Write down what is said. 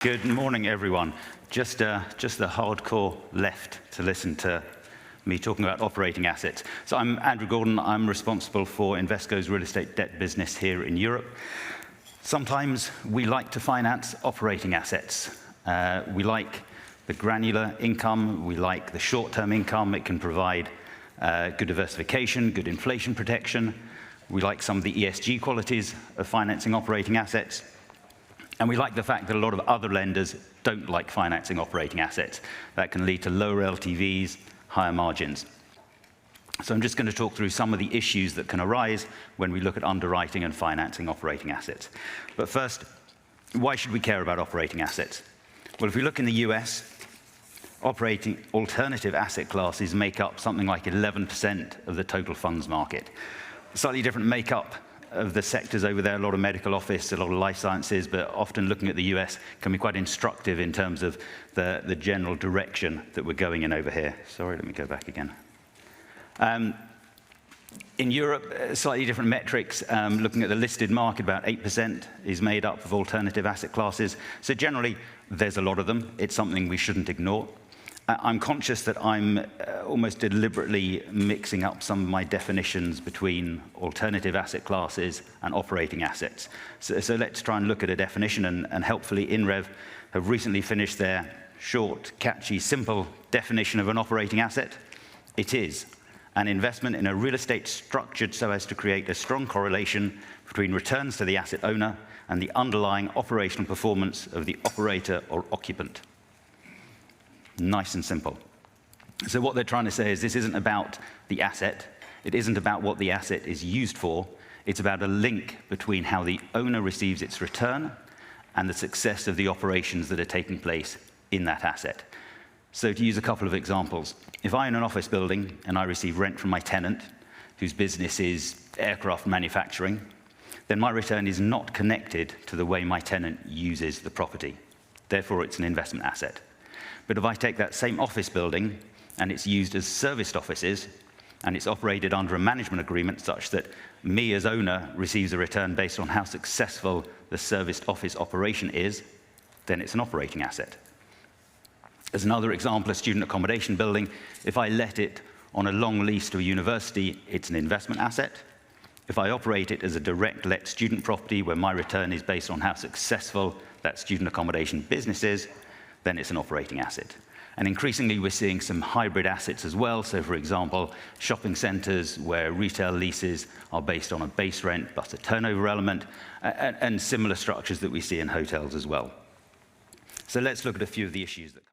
Good morning, everyone. Just the hardcore left to listen to me talking about operating assets. So I'm Andrew Gordon. I'm responsible for Invesco's real estate debt business here in Europe. Sometimes we like to finance operating assets. We like the granular income. We like the short-term income. It can provide good diversification, good inflation protection. We like some of the ESG qualities of financing operating assets. And we like the fact that a lot of other lenders don't like financing operating assets. That can lead to lower LTVs, higher margins. So I'm just going to talk through some of the issues that can arise when we look at underwriting and financing operating assets. But first, why should we care about operating assets? Well, if we look in the US, operating alternative asset classes make up something like 11% of the total funds market. Slightly different makeup of the sectors over there, a lot of medical office, a lot of life sciences, but often looking at the US can be quite instructive in terms of the general direction that we're going in over here. Sorry, let me go back again. In Europe, slightly different metrics. Looking at the listed market, about 8% is made up of alternative asset classes. So generally, there's a lot of them. It's something we shouldn't ignore. I'm conscious that I'm almost deliberately mixing up some of my definitions between alternative asset classes and operating assets. So let's try and look at a definition, and helpfully INREV have recently finished their short, catchy, simple definition of an operating asset. It is an investment in a real estate structured so as to create a strong correlation between returns to the asset owner and the underlying operational performance of the operator or occupant. Nice and simple. So what they're trying to say is this isn't about the asset. It isn't about what the asset is used for. It's about a link between how the owner receives its return and the success of the operations that are taking place in that asset. So to use a couple of examples, if I own an office building and I receive rent from my tenant, whose business is aircraft manufacturing, then my return is not connected to the way my tenant uses the property. Therefore, it's an investment asset. But if I take that same office building and it's used as serviced offices and it's operated under a management agreement such that me as owner receives a return based on how successful the serviced office operation is, then it's an operating asset. As another example, a student accommodation building, if I let it on a long lease to a university, it's an investment asset. If I operate it as a direct let student property where my return is based on how successful that student accommodation business is, then it's an operating asset. And increasingly, we're seeing some hybrid assets as well. So for example, shopping centers where retail leases are based on a base rent plus a turnover element, and similar structures that we see in hotels as well. So let's look at a few of the issues that